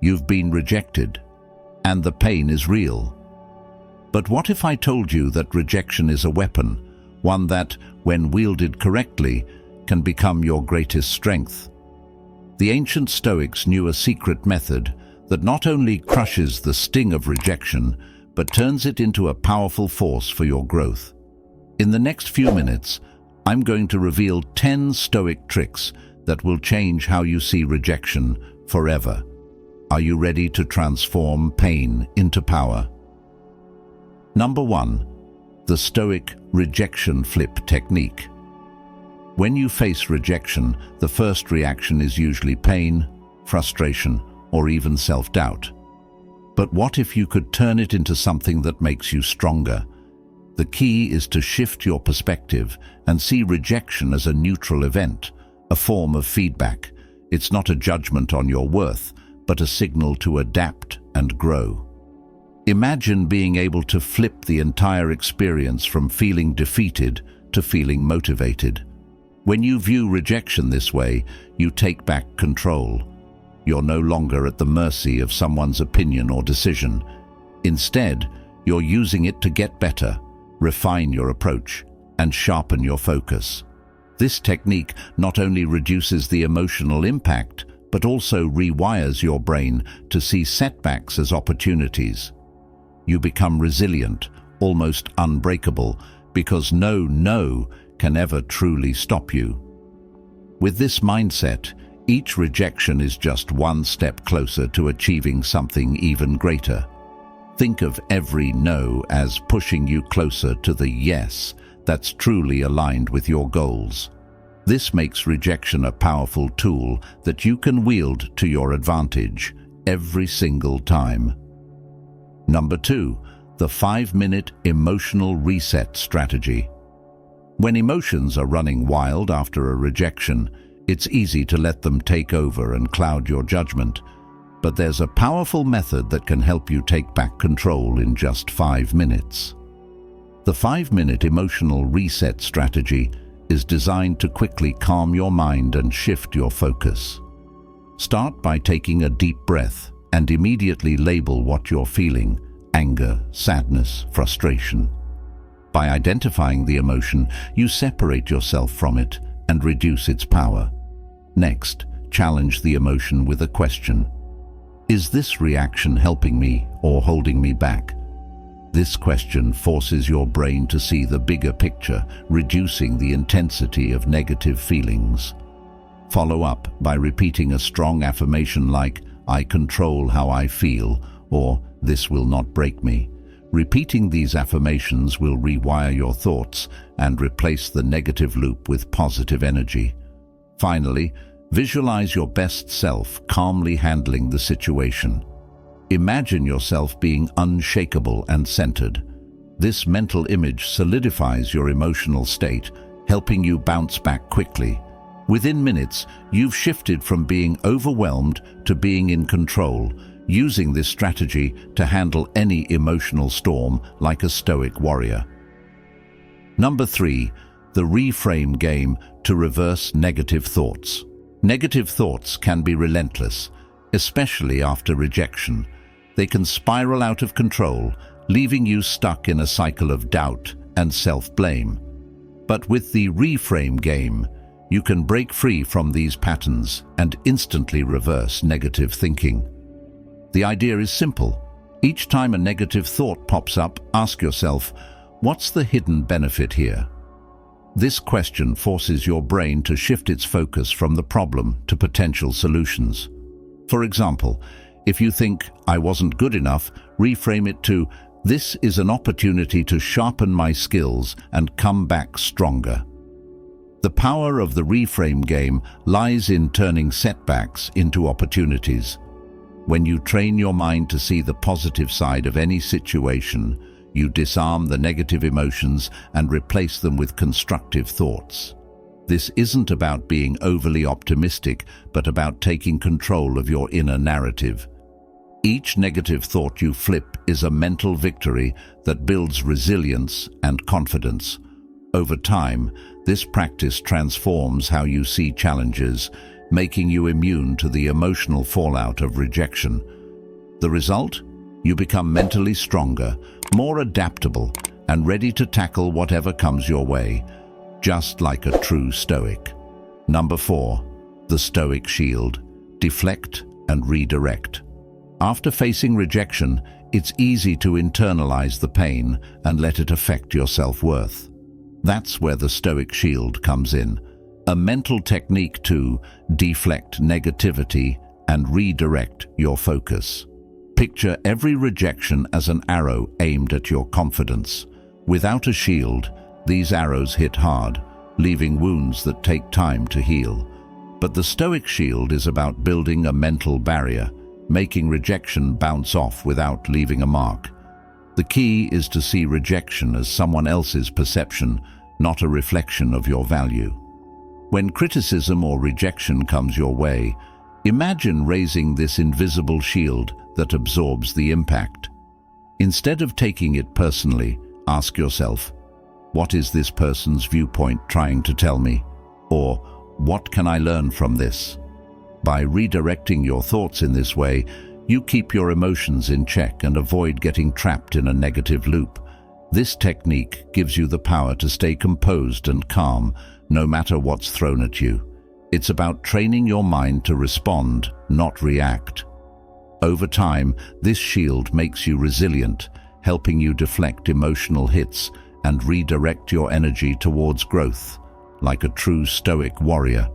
You've been rejected, and the pain is real. But what if I told you that rejection is a weapon, one that, when wielded correctly, can become your greatest strength? The ancient Stoics knew a secret method that not only crushes the sting of rejection, but turns it into a powerful force for your growth. In the next few minutes, I'm going to reveal 10 Stoic tricks that will change how you see rejection forever. Are you ready to transform pain into power? Number 1. The Stoic Rejection Flip Technique. When you face rejection, the first reaction is usually pain, frustration, or even self-doubt. But what if you could turn it into something that makes you stronger? The key is to shift your perspective and see rejection as a neutral event, a form of feedback. It's not a judgment on your worth, but a signal to adapt and grow. Imagine being able to flip the entire experience from feeling defeated to feeling motivated. When you view rejection this way, you take back control. You're no longer at the mercy of someone's opinion or decision. Instead, you're using it to get better, refine your approach, and sharpen your focus. This technique not only reduces the emotional impact, but also rewires your brain to see setbacks as opportunities. You become resilient, almost unbreakable, because no can ever truly stop you. With this mindset, each rejection is just one step closer to achieving something even greater. Think of every no as pushing you closer to the yes that's truly aligned with your goals. This makes rejection a powerful tool that you can wield to your advantage every single time. Number 2, the 5-minute emotional reset strategy. When emotions are running wild after a rejection, it's easy to let them take over and cloud your judgment. But there's a powerful method that can help you take back control in just 5 minutes. The 5-minute emotional reset strategy is designed to quickly calm your mind and shift your focus. Start by taking a deep breath and immediately label what you're feeling: anger, sadness, frustration. By identifying the emotion, you separate yourself from it and reduce its power. Next, challenge the emotion with a question. Is this reaction helping me or holding me back? This question forces your brain to see the bigger picture, reducing the intensity of negative feelings. Follow up by repeating a strong affirmation like, "I control how I feel," or "This will not break me." Repeating these affirmations will rewire your thoughts and replace the negative loop with positive energy. Finally, visualize your best self calmly handling the situation. Imagine yourself being unshakable and centered. This mental image solidifies your emotional state, helping you bounce back quickly. Within minutes, you've shifted from being overwhelmed to being in control, using this strategy to handle any emotional storm like a stoic warrior. Number 3, the reframe game to reverse negative thoughts. Negative thoughts can be relentless, especially after rejection. They can spiral out of control, leaving you stuck in a cycle of doubt and self-blame. But with the reframe game, you can break free from these patterns and instantly reverse negative thinking. The idea is simple. Each time a negative thought pops up, ask yourself, what's the hidden benefit here? This question forces your brain to shift its focus from the problem to potential solutions. For example, if you think, "I wasn't good enough," reframe it to, "This is an opportunity to sharpen my skills and come back stronger." The power of the reframe game lies in turning setbacks into opportunities. When you train your mind to see the positive side of any situation, you disarm the negative emotions and replace them with constructive thoughts. This isn't about being overly optimistic, but about taking control of your inner narrative. Each negative thought you flip is a mental victory that builds resilience and confidence. Over time, this practice transforms how you see challenges, making you immune to the emotional fallout of rejection. The result? You become mentally stronger, more adaptable, and ready to tackle whatever comes your way, just like a true Stoic. Number 4. The Stoic Shield. Deflect and redirect. After facing rejection, it's easy to internalize the pain and let it affect your self-worth. That's where the Stoic Shield comes in, a mental technique to deflect negativity and redirect your focus. Picture every rejection as an arrow aimed at your confidence. Without a shield, these arrows hit hard, leaving wounds that take time to heal. But the Stoic Shield is about building a mental barrier, making rejection bounce off without leaving a mark. The key is to see rejection as someone else's perception, not a reflection of your value. When criticism or rejection comes your way, imagine raising this invisible shield that absorbs the impact. Instead of taking it personally, ask yourself, what is this person's viewpoint trying to tell me? Or, what can I learn from this? By redirecting your thoughts in this way, you keep your emotions in check and avoid getting trapped in a negative loop. This technique gives you the power to stay composed and calm, no matter what's thrown at you. It's about training your mind to respond, not react. Over time, this shield makes you resilient, helping you deflect emotional hits and redirect your energy towards growth, like a true Stoic warrior.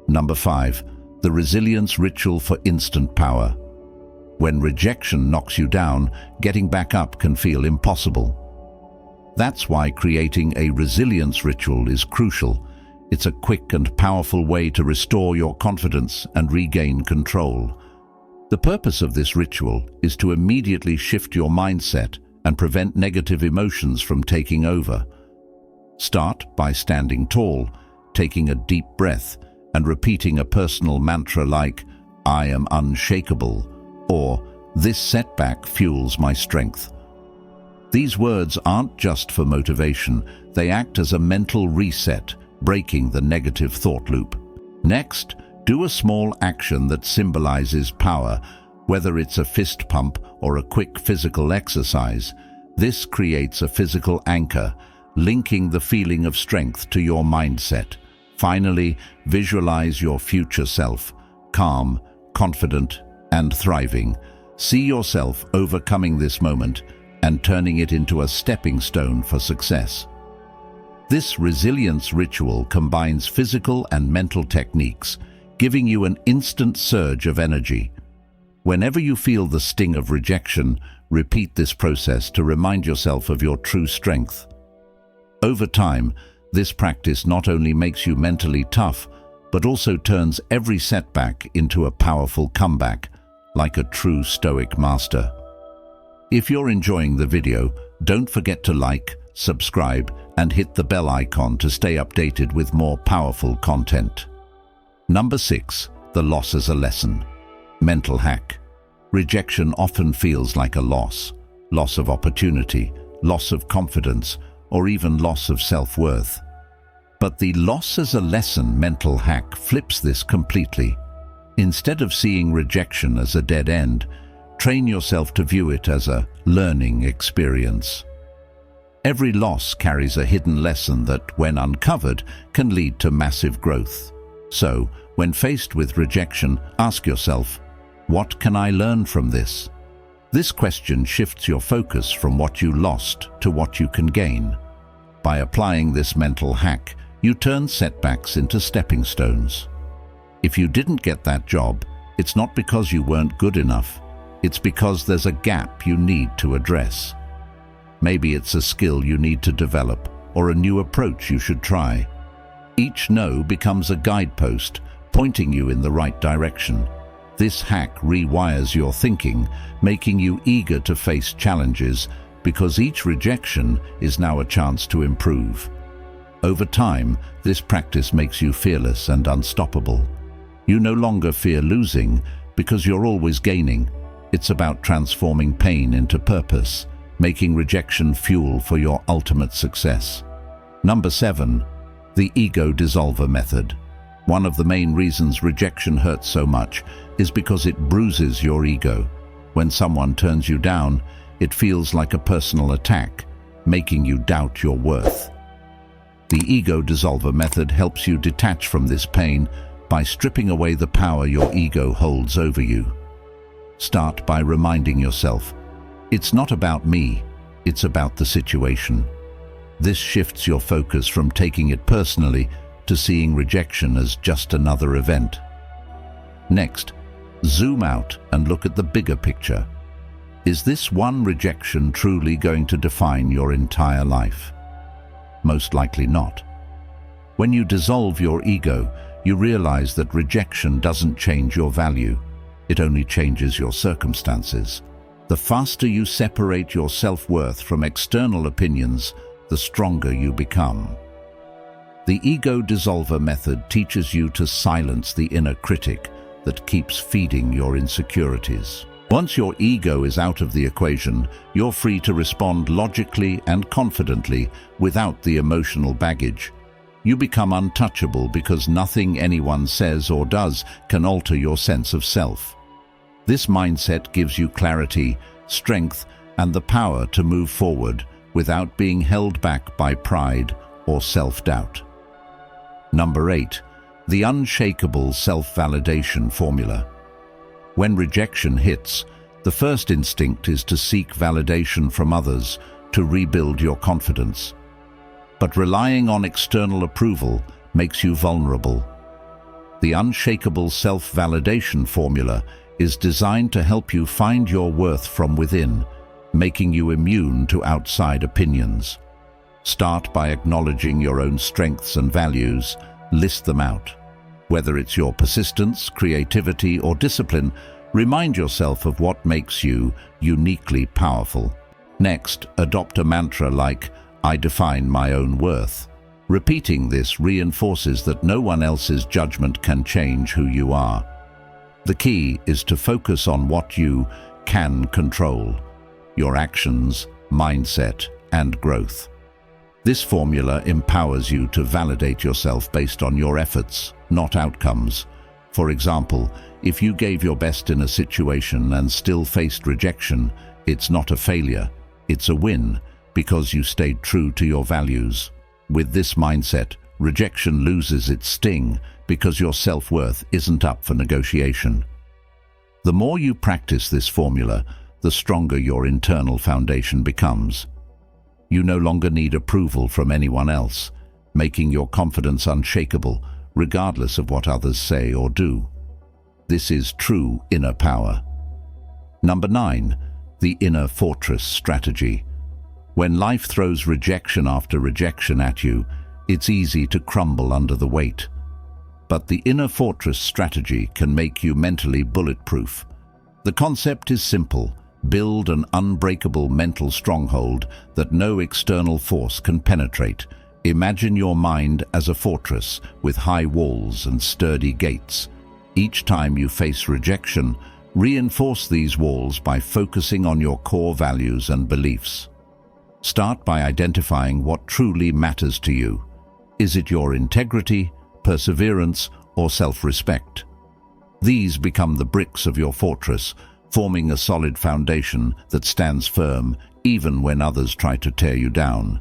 Number 5. The Resilience Ritual for Instant Power. When rejection knocks you down, getting back up can feel impossible. That's why creating a resilience ritual is crucial. It's a quick and powerful way to restore your confidence and regain control. The purpose of this ritual is to immediately shift your mindset and prevent negative emotions from taking over. Start by standing tall, taking a deep breath, and repeating a personal mantra like, "I am unshakable," or "This setback fuels my strength." These words aren't just for motivation, they act as a mental reset, breaking the negative thought loop. Next, do a small action that symbolizes power, whether it's a fist pump or a quick physical exercise. This creates a physical anchor, linking the feeling of strength to your mindset. Finally, visualize your future self, calm, confident, and thriving. See yourself overcoming this moment and turning it into a stepping stone for success. This resilience ritual combines physical and mental techniques, giving you an instant surge of energy. Whenever you feel the sting of rejection, repeat this process to remind yourself of your true strength. Over time, this practice not only makes you mentally tough, but also turns every setback into a powerful comeback, like a true Stoic master. If you're enjoying the video, don't forget to like, subscribe, and hit the bell icon to stay updated with more powerful content. Number 6. The Loss as a Lesson. Mental hack. Rejection often feels like a loss of opportunity, loss of confidence, or even loss of self-worth. But the loss as a lesson mental hack flips this completely. Instead of seeing rejection as a dead end, train yourself to view it as a learning experience. Every loss carries a hidden lesson that, when uncovered, can lead to massive growth. So, when faced with rejection, ask yourself, what can I learn from this? This question shifts your focus from what you lost to what you can gain. By applying this mental hack, you turn setbacks into stepping stones. If you didn't get that job, it's not because you weren't good enough. It's because there's a gap you need to address. Maybe it's a skill you need to develop or a new approach you should try. Each no becomes a guidepost, pointing you in the right direction. This hack rewires your thinking, making you eager to face challenges because each rejection is now a chance to improve. Over time, this practice makes you fearless and unstoppable. You no longer fear losing because you're always gaining. It's about transforming pain into purpose, making rejection fuel for your ultimate success. Number 7. The Ego Dissolver Method. One of the main reasons rejection hurts so much is because it bruises your ego. When someone turns you down, it feels like a personal attack, making you doubt your worth. The ego dissolver method helps you detach from this pain by stripping away the power your ego holds over you. Start by reminding yourself, it's not about me, it's about the situation. This shifts your focus from taking it personally to seeing rejection as just another event. Next, zoom out and look at the bigger picture. Is this one rejection truly going to define your entire life? Most likely not. When you dissolve your ego, you realize that rejection doesn't change your value. It only changes your circumstances. The faster you separate your self-worth from external opinions, the stronger you become. The ego dissolver method teaches you to silence the inner critic that keeps feeding your insecurities. Once your ego is out of the equation, you're free to respond logically and confidently without the emotional baggage. You become untouchable because nothing anyone says or does can alter your sense of self. This mindset gives you clarity, strength, and the power to move forward without being held back by pride or self-doubt. Number 8. The Unshakable Self-Validation Formula. When rejection hits, the first instinct is to seek validation from others to rebuild your confidence. But relying on external approval makes you vulnerable. The Unshakable Self-Validation Formula is designed to help you find your worth from within, making you immune to outside opinions. Start by acknowledging your own strengths and values. List them out. Whether it's your persistence, creativity, or discipline, remind yourself of what makes you uniquely powerful. Next, adopt a mantra like, "I define my own worth." Repeating this reinforces that no one else's judgment can change who you are. The key is to focus on what you can control: your actions, mindset, and growth. This formula empowers you to validate yourself based on your efforts, not outcomes. For example, if you gave your best in a situation and still faced rejection, it's not a failure, it's a win, because you stayed true to your values. With this mindset, rejection loses its sting because your self-worth isn't up for negotiation. The more you practice this formula, the stronger your internal foundation becomes. You no longer need approval from anyone else, making your confidence unshakable, regardless of what others say or do. This is true inner power. Number 9. The Inner Fortress Strategy. When life throws rejection after rejection at you, it's easy to crumble under the weight. But the Inner Fortress Strategy can make you mentally bulletproof. The concept is simple. Build an unbreakable mental stronghold that no external force can penetrate. Imagine your mind as a fortress with high walls and sturdy gates. Each time you face rejection, reinforce these walls by focusing on your core values and beliefs. Start by identifying what truly matters to you. Is it your integrity, perseverance, or self-respect? These become the bricks of your fortress, forming a solid foundation that stands firm even when others try to tear you down.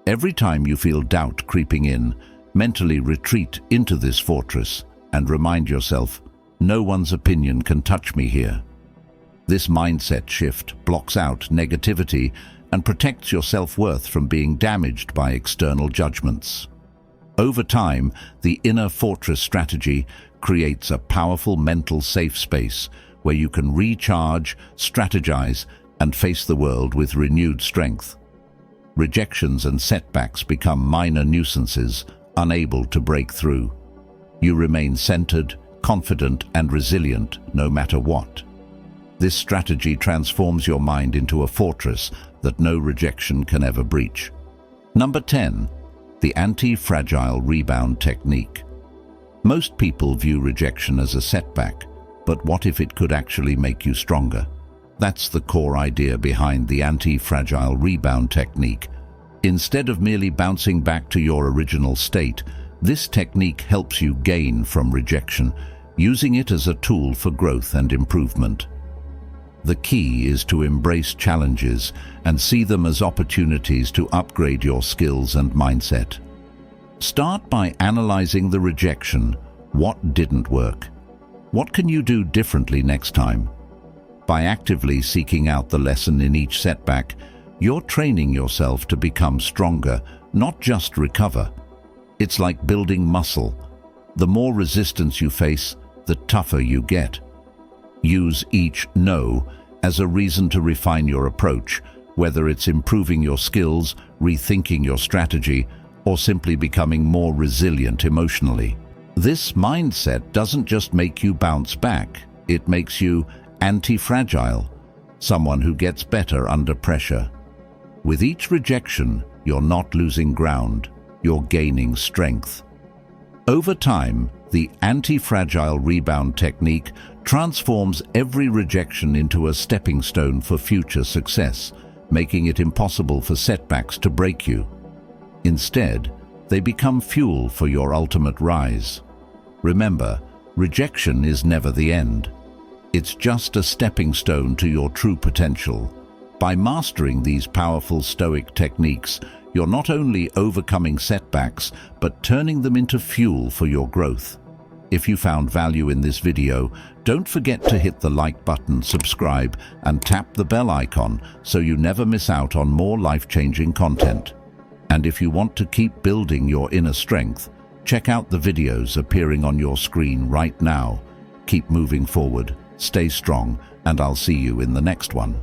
Every time you feel doubt creeping in, mentally retreat into this fortress and remind yourself, no one's opinion can touch me here. This mindset shift blocks out negativity and protects your self-worth from being damaged by external judgments. Over time, the Inner Fortress Strategy creates a powerful mental safe space where you can recharge, strategize, and face the world with renewed strength. Rejections and setbacks become minor nuisances, unable to break through. You remain centered, confident, and resilient no matter what. This strategy transforms your mind into a fortress that no rejection can ever breach. Number 10. The Anti-Fragile Rebound Technique. Most people view rejection as a setback, but what if it could actually make you stronger? That's the core idea behind the Anti-Fragile Rebound Technique. Instead of merely bouncing back to your original state, This technique helps you gain from rejection, using it as a tool for growth and improvement. The key is to embrace challenges and see them as opportunities to upgrade your skills and mindset. Start by analyzing the rejection. What didn't work? What can you do differently next time? By actively seeking out the lesson in each setback, you're training yourself to become stronger, not just recover. It's like building muscle. The more resistance you face, the tougher you get. Use each no as a reason to refine your approach, whether it's improving your skills, rethinking your strategy, or simply becoming more resilient emotionally. This mindset doesn't just make you bounce back, it makes you anti-fragile, someone who gets better under pressure. With each rejection, you're not losing ground, you're gaining strength. Over time, the Anti-Fragile Rebound Technique transforms every rejection into a stepping stone for future success, making it impossible for setbacks to break you. Instead, they become fuel for your ultimate rise. Remember, rejection is never the end. It's just a stepping stone to your true potential. By mastering these powerful Stoic techniques, you're not only overcoming setbacks, but turning them into fuel for your growth. If you found value in this video, don't forget to hit the like button, subscribe, and tap the bell icon so you never miss out on more life-changing content. And if you want to keep building your inner strength, check out the videos appearing on your screen right now. Keep moving forward, stay strong, and I'll see you in the next one.